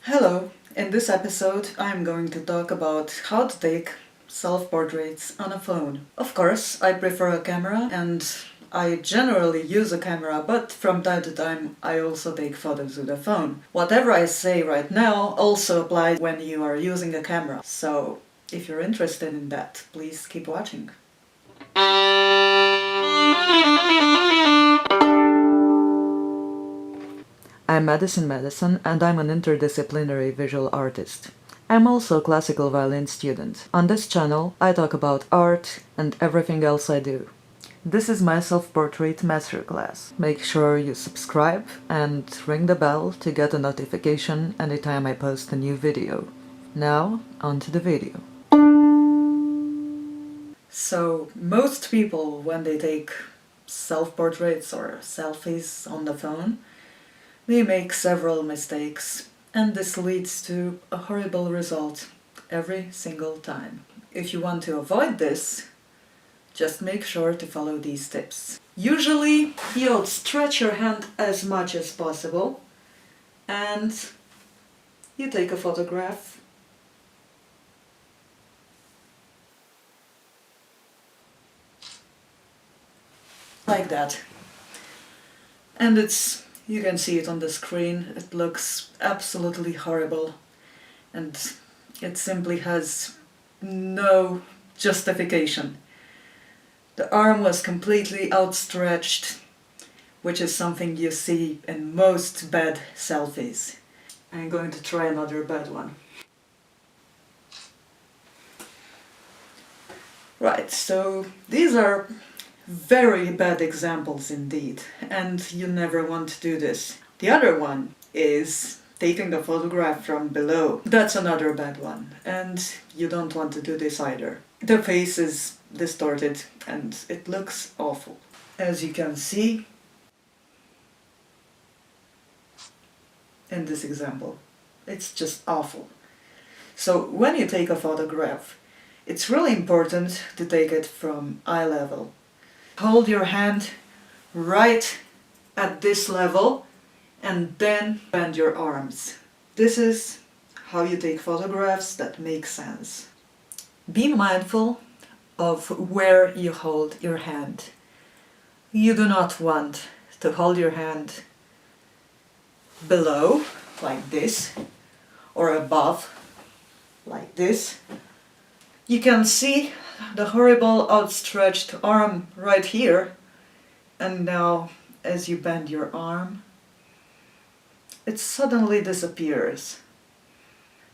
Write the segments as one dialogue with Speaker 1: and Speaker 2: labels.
Speaker 1: Hello! In this episode I'm going to talk about how to take self-portraits on a phone. Of course, I prefer a camera and I generally use a camera, but from time to time I also take photos with a phone. Whatever I say right now also applies when you are using a camera, so if you're interested in that, please keep watching. I'm Madison and I'm an interdisciplinary visual artist. I'm also a classical violin student. On this channel, I talk about art and everything else I do. This is my self-portrait masterclass. Make sure you subscribe and ring the bell to get a notification anytime I post a new video. Now, on to the video. So, most people, when they take self-portraits or selfies on the phone, they make several mistakes, and this leads to a horrible result every single time. If you want to avoid this, just make sure to follow these tips. Usually, you outstretch your hand as much as possible, and you take a photograph. Like that. And you can see it on the screen, it looks absolutely horrible and it simply has no justification. The arm was completely outstretched, which is something you see in most bad selfies. I'm going to try another bad one. Right, so these are very bad examples indeed, and you never want to do this. The other one is taking the photograph from below. That's another bad one, and you don't want to do this either. The face is distorted and it looks awful. As you can see in this example, it's just awful. So when you take a photograph, it's really important to take it from eye level. Hold your hand right at this level and then bend your arms. This is how you take photographs that make sense. Be mindful of where you hold your hand. You do not want to hold your hand below, like this, or above, like this. You can see the horrible outstretched arm right here, and now as you bend your arm, it suddenly disappears.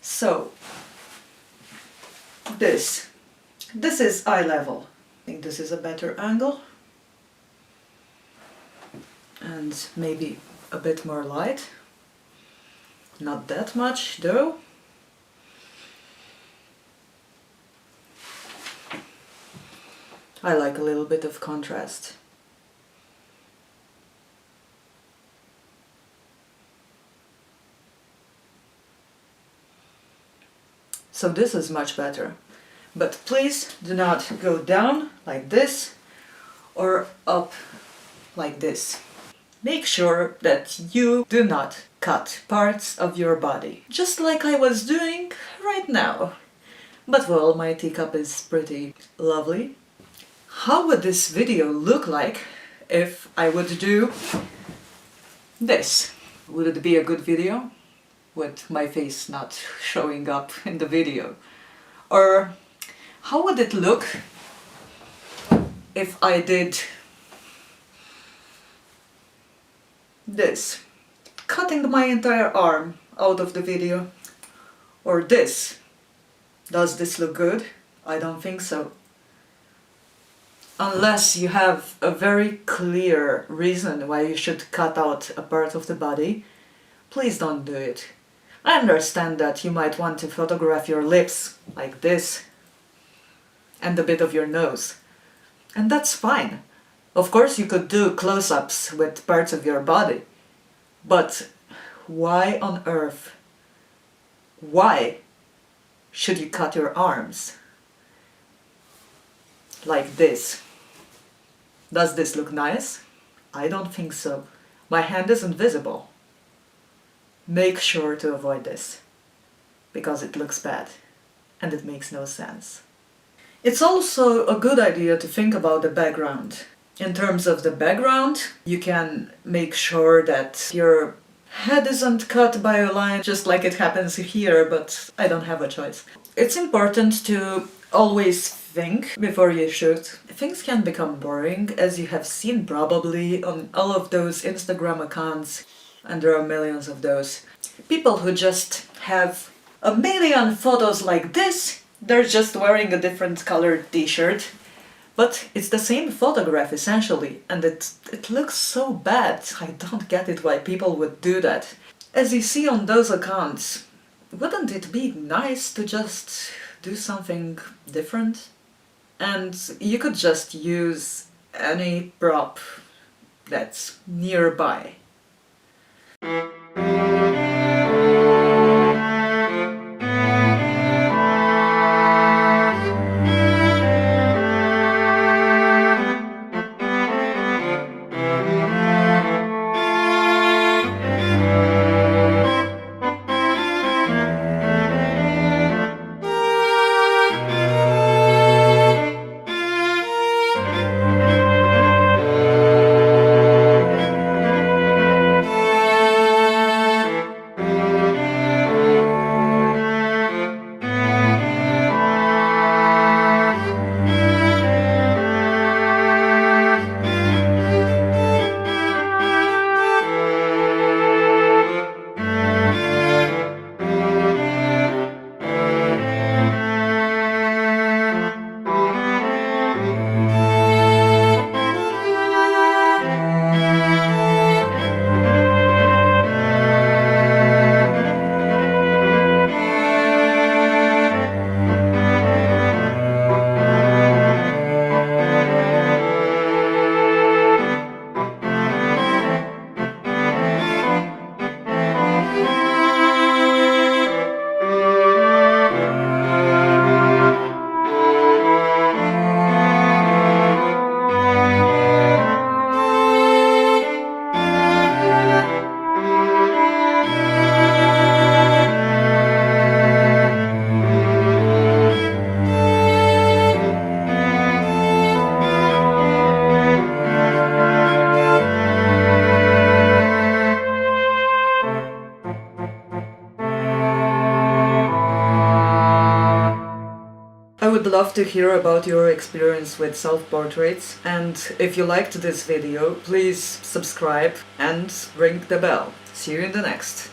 Speaker 1: So, this is eye level. I think this is a better angle, and maybe a bit more light. Not that much though. I like a little bit of contrast. So this is much better. But please do not go down like this or up like this. Make sure that you do not cut parts of your body, just like I was doing right now. But well, my teacup is pretty lovely. How would this video look like if I would do this? Would it be a good video with my face not showing up in the video? Or how would it look if I did this? Cutting my entire arm out of the video. Or this. Does this look good? I don't think so. Unless you have a very clear reason why you should cut out a part of the body, please don't do it. I understand that you might want to photograph your lips like this and a bit of your nose. And that's fine. Of course you could do close-ups with parts of your body. But why on earth? Why should you cut your arms? Like this. Does this look nice? I don't think so. My hand isn't visible. make sure to avoid this, because it looks bad and it makes no sense. It's also a good idea to think about the background. In terms of the background, you can make sure that your head isn't cut by a line just like it happens here, but I don't have a choice. It's important to always think before you shoot. Things can become boring, as you have seen probably on all of those Instagram accounts, and there are millions of those. People who just have a million photos like this, they're just wearing a different colored t-shirt. But it's the same photograph essentially, and it looks so bad. I don't get it why people would do that. As you see on those accounts, wouldn't it be nice to just do something different? And you could just use any prop that's nearby. I would love to hear about your experience with self-portraits, and if you liked this video, please subscribe and ring the bell. See you in the next.